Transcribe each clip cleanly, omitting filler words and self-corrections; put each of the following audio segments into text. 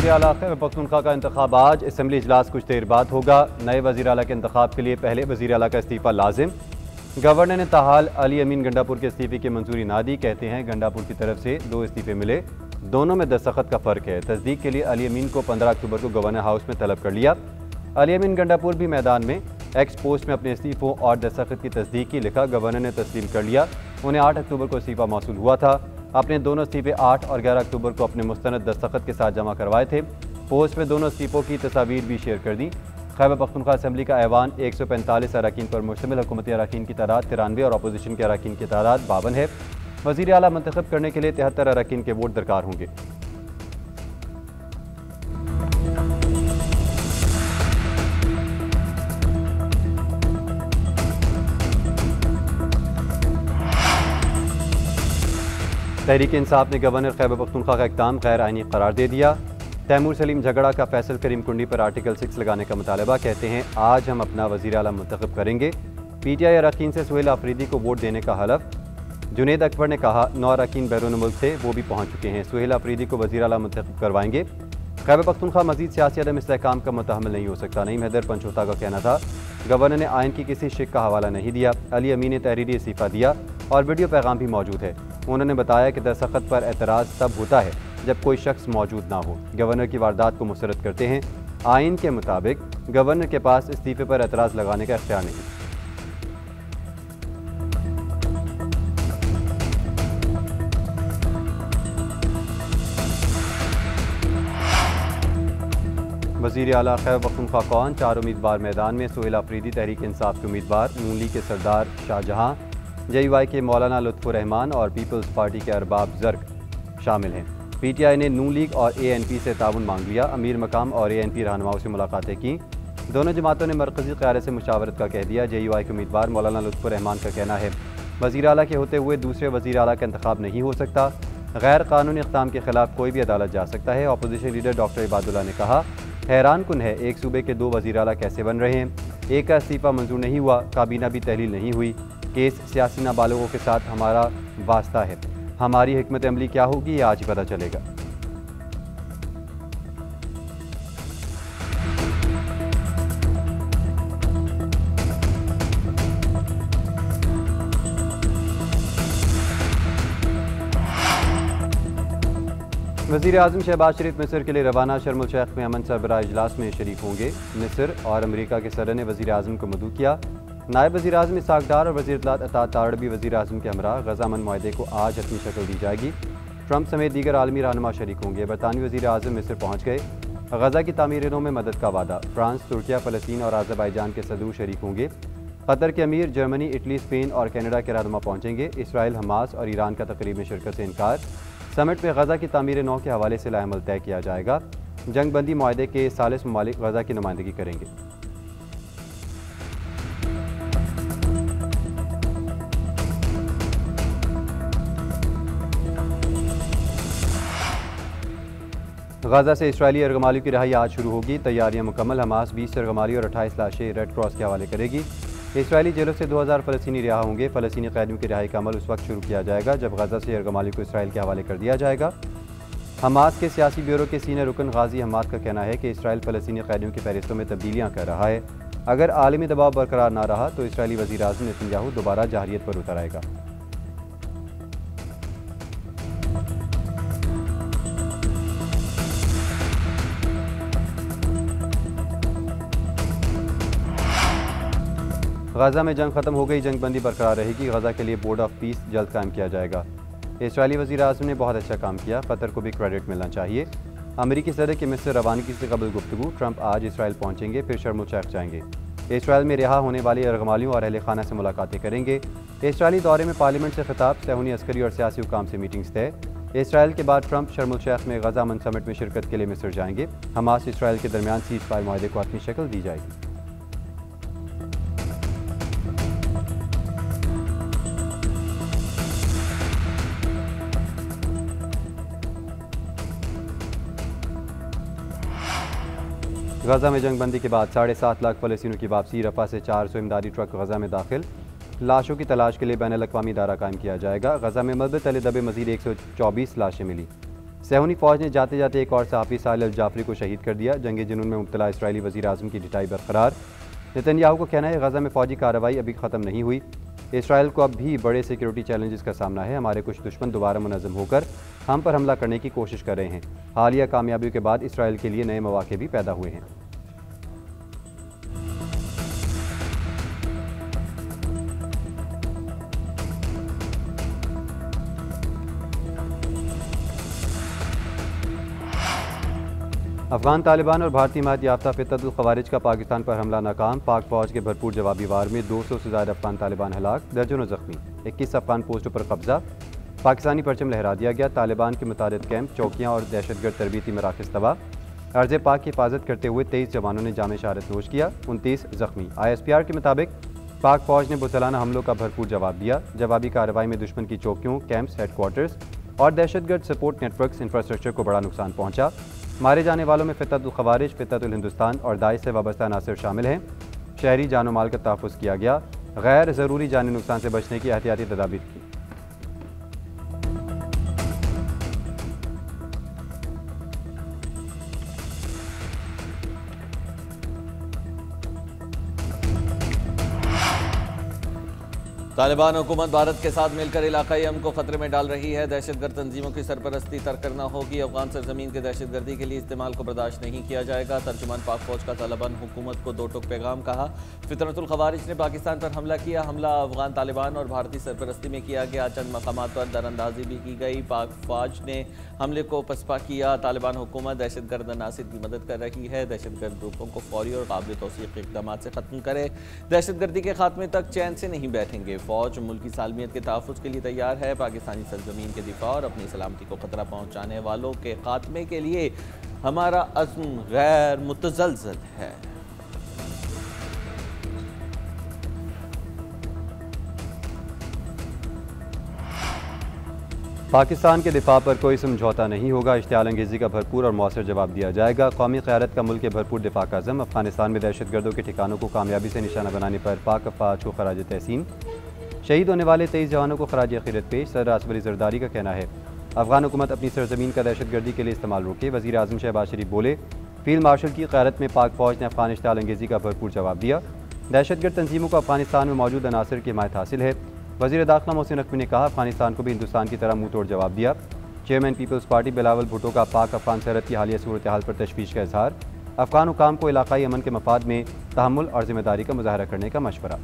वज़ीर आला खैबर पख्तूनख्वा का इंतखाब आज। असम्बली इजलास कुछ देर बाद होगा। नए वज़ीर आला के इंतखाब के लिए पहले वज़ीर आला का इस्तीफ़ा लाजिम। गवर्नर ने ताहाल अली अमीन गंडापुर के इस्तीफ़े की मंजूरी ना दी। कहते हैं गंडापुर की तरफ से 2 इस्तीफ़े मिले, दोनों में दस्तखत का फ़र्क है। तस्दीक के लिए अली अमीन को 15 अक्टूबर को गवर्नर हाउस में तलब कर लिया। अली अमीन गंडापुर भी मैदान में एक्स पोस्ट में अपने इस्तीफ़ों और दस्तखत की तस्दीक की। लिखा, गवर्नर ने तस्लीम कर लिया। उन्हें 8 अक्टूबर को इस्तीफ़ा मौसूल हुआ था। अपने दोनों इस्तीफ़े 8 और 11 अक्टूबर को अपने मुस्तनद दस्तखत के साथ जमा करवाए थे। पोस्ट में दोनों इस्तीफ़ों की तस्वीर भी शेयर कर दी। खैबर पख्तूनख्वा असम्बली का ऐवान 145 अरकान पर मुश्तमिल। हुकूमती अरकान की तादाद 93 और अपोजिशन के अरकान की तादाद 52 है। वज़ीर आला मुंतखब करने के लिए 73 अरकान के वोट दरकार होंगे। तहरीक इंसाफ ने गवर्नर खैबर पख्तूनख्वा का इक़दाम गैर आइनी करार दे दिया। तैमूर सलीम झगड़ा का फैसल करीम कुंडी पर आर्टिकल 6 लगाने का मुतालबा। कहते हैं आज हम अपना वज़ीर आला मुंतखब करेंगे। PTI अरकान से सुहेल आफरीदी को वोट देने का हलफ। जुनेद अकबर ने कहा 9 अरकान बैरून मुल्क थे, वो भी पहुँच चुके हैं। सुहेल आफरीदी को वज़ीर आला मुंतखब करवाएंगे। खैबर पख्तूनख्वा मज़ीद सियासी अदम इस्तेहकाम का मुतहम्मिल नहीं हो सकता। नईम हैदर पंचोता का कहना था गवर्नर ने आइन की किसी शिक का हवाला नहीं दिया। अली अमीन ने तहरीरी इस्तीफ़ा दिया और वीडियो पैगाम भी मौजूद है। उन्होंने बताया कि दस्तखत पर एतराज़ तब होता है जब कोई शख्स मौजूद ना हो। गवर्नर की वारदात को मुस्तरद करते हैं। आइन के मुताबिक गवर्नर के पास इस्तीफ़े पर एतराज़ लगाने का इख्तियार नहीं। वज़ीर आला खैबर पख्तूनख्वा कौन? 4 उम्मीदवार मैदान में। सुहेल आफरीदी तहरीक इंसाफ के उम्मीदवार, नून लीग के सरदार शाहजहां, JUI के मौलाना लुत्फ़ुर रहमान और पीपल्स पार्टी के अरबाब ज़र्क शामिल हैं। PTI ने नून लीग और ANP से ताउन मांग लिया। अमीर मकाम और ANP रहनुमाओं से मुलाकातें की। दोनों जमातों ने मरकज़ी क़यादत से मुशावरत का कह दिया। JUI के उम्मीदवार मौलाना लुत्फ़ुर रहमान का कहना है वज़ीर आला के होते हुए दूसरे वज़ीर आला का इंतखाब नहीं हो सकता। गैर कानूनी इक़दाम के खिलाफ कोई भी अदालत जा सकता है। अपोजिशन लीडर डॉक्टर इबादुल्ला ने कहा हैरान कुन है एक सूबे के 2 वज़ीर आला कैसे बन रहे हैं। एक का इस्तीफ़ा मंजूर नहीं हुआ, काबीना भी तहलील नहीं हुई। केस सियासी नाबालिगों के साथ हमारा वास्ता है। हमारी हिकमत अमली क्या होगी ये आज ही पता चलेगा। वज़ीर आज़म शहबाज शरीफ मिस्र के लिए रवाना। शर्म अल शेख में अमन सरबराह इजलास में शरीक होंगे। मिस्र और अमरीका के सदर ने वज़ीर आज़म को मदऊ किया। नायब वज़ीर आज़म इसहाक़ डार और वज़ीर इत्तलात अता तारड़ वज़ीर आज़म के हमरा गज़ा अमन मुआहदे को आज अपनी शक्ल दी जाएगी। ट्रंप समेत दीगर आलमी रहनुमा शरीक होंगे। बरतानवी वज़ीर आज़म मिस्र पहुँच गए। गज़ा की तामीरों में मदद का वादा। फ्रांस, तुर्किया, फ़लस्तीन और आज़रबाईजान के सदूर शरीक होंगे। कतर के अमीर जर्मनी, इटली, स्पेन और कनाडा के रहनुमा पहुँचेंगे। इसराइल, हमास और ईरान का तकरीब में शिरकत से इनकार। समिट में गज़ा की तामीर नौ के हवाले से लाएमल तय किया जाएगा। जंग बंदी मुआहदे के 40 ममालिक गज़ा की नुमाइंदगी करेंगे। गज़ा से इसराइली यरगमालियों की रिहाई आज शुरू होगी। तैयारियां मुकम्मल। हमास 20 यरगमाली और 28 लाशें रेड क्रॉस के हवाले करेगी। इसराइली जेलों से 2000 फ़लस्तीनी रिहा होंगे। फ़लस्तीनी कैदियों की रिहाई का अमल उस वक्त शुरू किया जाएगा जब गज़ा से यरगमाली को इसराइल के हवाले कर दिया जाएगा। हमास के सियासी ब्यूरो के सीनियर रुकन गाजी हमाद का कहना है कि इसराइल फ़लस्तीनी कैदियों की फहरिस्तों में तब्दीलियाँ कर रहा है। अगर आलमी दबाव बरकरार ना रहा तो इसराइली वज़ीर आज़म नेतन्याहू दोबारा जाहिरियत पर उतर आएगा। गज़ा में जंग खत्म हो गई, जंग बंदी बरकरार रहेगी। गज़ा के लिए बोर्ड ऑफ पीस जल्द कायम किया जाएगा। इसराइली वज़ीर आज़म ने बहुत अच्छा काम किया, कतर को भी क्रेडिट मिलना चाहिए। अमरीकी सदर की मिस्र रवानगी से कबल गुफ्तगू। ट्रंप आज इसराइल पहुँचेंगे, फिर शर्म अल शेख जाएंगे। इसराइल में रिहा होने वाले यरगमालियों और अहल खाना से मुलाकातें करेंगे। इसराइली दौरे में पार्लियामेंट से खिताब, सहूनी अस्करी और सियासी हुकाम से मीटिंग्स तय। इसराइल के बाद ट्रंप शर्म अल शेख में गज़ा अमन समिट में शिरकत के लिए मिस्र जाएंगे। हमास इसराइल के दरमियान सीज़ फायर मुआहदे को अपनी शक्ल दी जाएगी। गज़ा में जंग बंदी के बाद 7.5 लाख फ़लस्तीनियों की वापसी। रफ़ा से 400 इमदादी ट्रक गज़ा में दाखिल। लाशों की तलाश के लिए बैनुल अक़वामी इदारा कायम किया जाएगा। गज़ा में मलबे तले दबे मज़ीद 124 लाशें मिली। सहूनी फ़ौज ने जाते जाते एक और सहाफ़ी साहिल अल जाफरी को शहीद कर दिया। जंग जुनून में मुब्तला इसराइली वज़ीर आज़म की ढिठाई बरकरार। नेतन्याहू को कहना है गज़ा में फ़ौजी कार्रवाई अभी ख़त्म नहीं हुई। इसराइल को अब भी बड़े सिक्योरिटी चैलेंजेस का सामना है। हमारे कुछ दुश्मन दोबारा मुनज़्ज़म होकर हम पर हमला करने की कोशिश कर रहे हैं। हालिया कामयाबियों के बाद इसराइल के लिए नए मौक़े भी पैदा हुए हैं। अफगान तालिबान और भारतीय हिमायत याफ्ता फितरतुल ख़वारिज का पाकिस्तान पर हमला नाकाम। पाक फ़ौज के भरपूर जवाबी वार में 200 से ज़्यादा अफगान तालिबान हलाक, दर्जनों जख्मी। 21 अफगान पोस्टों पर कब्जा। पाकिस्तानी परचम लहरा दिया गया। तालिबान के मुतादिद कैंप, चौकियाँ और दहशतगर्द तरबीती मराकज़ तबाह। अर्ज़ पाक की हिफाजत करते हुए 23 जवानों ने जाम शहादत नोश किया, 29 जख्मी। ISPR के मुताबिक पाक फ़ौज ने बुतलाना हमलों का भरपूर जवाब दिया। जवाबी कार्रवाई में दुश्मन की चौकियों, कैंप्स, हेडक्वार्टर्स और दहशतगर्द सपोर्ट नेटवर्क्स इंफ्रास्ट्रक्चर को बड़ा नुकसान पहुँचा। मारे जाने वालों में फितरतुल ख़वारिज, फितरतुल हिंदुस्तान और दाइश से वाबस्ता अनासर शामिल हैं। शहरी जान माल का तहफ़्फ़ुज़ किया गया। गैर ज़रूरी जानी नुकसान से बचने की एहतियाती तदाबीर की। तालिबान हुकूमत भारत के साथ मिलकर इलाकाई अमन को खतरे में डाल रही है। दहशतगर्द तंजीमों की सरपरस्ती तर्क करना होगी। अफगान सरजमीन के दहशतगर्दी के लिए इस्तेमाल को बर्दाश्त नहीं किया जाएगा। तर्जुमान पाक फौज का तालिबान हुकूमत को दो टुक पैगाम कहा। फितरतुल ख़वारिज ने पाकिस्तान पर हमला किया। हमला अफगान तालिबान और भारतीय सरपरस्ती में किया गया। चंद मकामात पर दरअंदाजी भी की गई। पाक फौज ने हमले को पसपा किया। तालिबान हुकूमत दहशतगर्द अनासिर की मदद कर रही है। दहशतगर्द ग्रुपों को फौरी और काबिल तौसीक़ इक़दाम से ख़त्म करे। दहशतगर्दी के खात्मे तक चैन से नहीं बैठेंगे। फौज मुल्क की सालमियत के तहफ़्फ़ुज़ के लिए तैयार है। पाकिस्तानी सरजमीन के दिफा और अपनी सलामती को खतरा पहुँचाने वालों के खात्मे के लिए हमारा अज़्म गैर मुतज़लज़ल है। पाकिस्तान के दिफा पर कोई समझौता नहीं होगा। इश्तियाल अंगेज़ी का भरपूर और मौसर जवाब दिया जाएगा। कौमी क़यादत का मुल्क के भरपूर दिफा का अज़्म। अफगानिस्तान में दहशतगर्दों के ठिकानों को कामयाबी से निशाना बनाने पर पाक अफ़वाज को खराज तहसीन। शहीद होने वाले 23 जवानों को खराज अक़ीदत पेश। सदर आसिफ अली ज़रदारी का कहना है अफगान हुकूमत अपनी सरजमीन का दहशतगर्दी के लिए इस्तेमाल रोके। वज़ीर आज़म शहबाज शरीफ बोले फील्ड मार्शल की क़यादत में पाक फ़ौज ने अफगान इश्तियाल अंगेज़ी का भरपूर जवाब दिया। दहशतगर्द तंजीमों को अफगानिस्तान में मौजूद अनासर की हिमायत हासिल है। वज़ीर दाखिला मोहसिन नकवी ने कहा अफगानिस्तान को भी हिंदुस्तान की तरह मुँह तोड़ जवाब दिया। चेयरमैन पीपल्स पार्टी बिलावल भुट्टो का पाक अफगान सरहद की हालिया सूरत हाल पर तशवीश का इजहार। अफगान हुकाम को इलाकाई अमन के मफाद में तहम्मुल और ज़िम्मेदारी का मुज़ाहरा करने का मशवरा।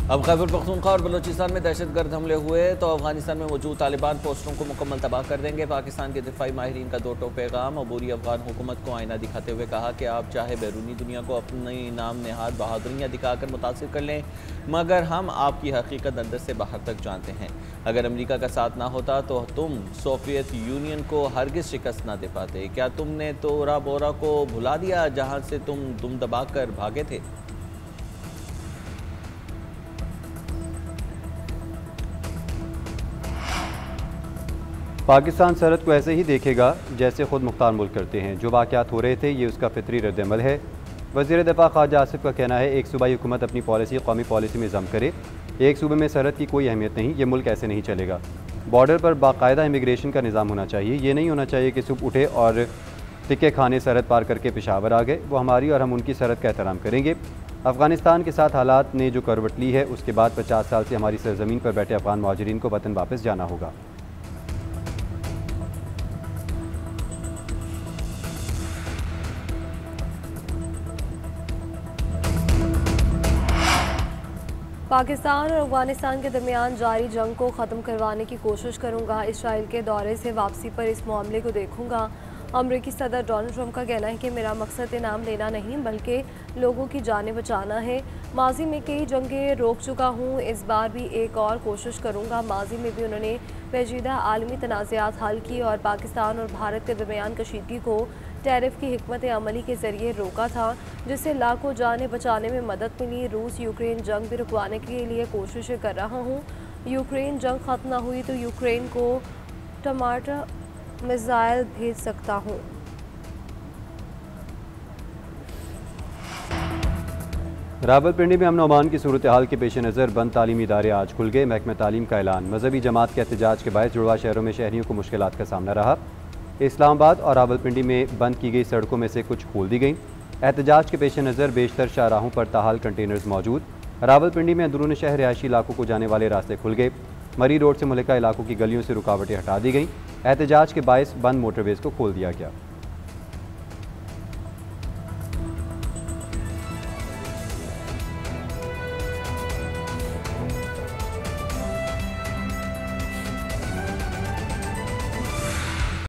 अब खैबर पख्तूनख्वा और बलूचिस्तान में दहशतगर्द हमले हुए तो अफगानिस्तान में मौजूद तालिबान पोस्टों को मुकम्मल तबाह कर देंगे। पाकिस्तान के दिफाई माहिरीन का दो टोक पैगाम। अबूरी अफगान हुकूमत को आईना दिखाते हुए कहा कि आप चाहे बैरूनी दुनिया को अपनी नाम नहाद बहादुरियाँ दिखाकर मुतासिर कर लें, मगर हम आपकी हकीकत अंदर से बाहर तक जानते हैं। अगर अमेरिका का साथ ना होता तो तुम सोवियत यूनियन को हरगिज़ शिकस्त ना दे पाते। क्या तुमने तोरा बोरा को भुला दिया जहाँ से तुम दबा कर भागे थे? पाकिस्तान सरहद को ऐसे ही देखेगा जैसे खुद मुख्तार मुल्क करते हैं। जो वाक़यात हो रहे थे ये उसका फितरी रद्दअमल है। वज़ीर दिफा ख्वाजा आसिफ का कहना है एक सूबाई हुकूमत अपनी पॉलिसी कौमी पॉलिसी में जम करे। एक सूबे में सरहद की कोई अहमियत नहीं, ये मुल्क ऐसे नहीं चलेगा। बॉर्डर पर बाकायदा इमिग्रेशन का निज़ाम होना चाहिए। ये नहीं होना चाहिए कि सुबह उठे और टिक्के खाने सरहद पार करके पेशावर आ गए। वो हमारी और हम उनकी सरहद का एहतराम करेंगे। अफ़गानिस्तान के साथ हालात ने जो करवट ली है उसके बाद 50 साल से हमारी सरजमीन पर बैठे अफ़गान मुहाजिरीन को वतन वापस जाना होगा। पाकिस्तान और अफगानिस्तान के दरमियान जारी जंग को ख़त्म करवाने की कोशिश करूँगा। इसराइल के दौरे से वापसी पर इस मामले को देखूँगा। अमरीकी सदर डोनाल्ड ट्रंप का कहना है कि मेरा मकसद इनाम लेना नहीं बल्कि लोगों की जानें बचाना है। माजी में कई जंगें रोक चुका हूँ, इस बार भी एक और कोशिश करूँगा। माजी में भी उन्होंने पेचीदा आलमी तनाज़ात हल की और पाकिस्तान और भारत के दरमियान कशीदगी को टैरिफ की हिकमत अमली के ज़रिए रोका था, जिससे लाखों जानें बचाने में मदद मिली। रूस यूक्रेन जंग भी रुकवाने के लिए कोशिशें कर रहा हूँ। यूक्रेन जंग ख़त्म न हुई तो यूक्रेन को मिसाइल भेज सकता हूँ। रावलपिंडी में अमन अमान की सूरत हाल के पेश नज़र बंद तालीमी इदारे आज खुल गए। महकमा तालीम का ऐलान। मजहबी जमात के एहतजाज के बायस जुड़वा शहरों में शहरियों को मुश्किलात का सामना रहा। इस्लामाबाद और रावलपिंडी में बंद की गई सड़कों में से कुछ खोल दी गई। एहतजाज के पेश नज़र बेशतर शाहराहों पर ताहाल कंटेनर्स मौजूद। रावलपिंडी में अंदरून शहर रिहायशी इलाकों को जाने वाले रास्ते खुल गए। मरी रोड से मुल्का इलाकों की गलियों से रुकावटें हटा दी गई। एहतजाज के बायस बंद मोटरवेज को खोल दिया गया।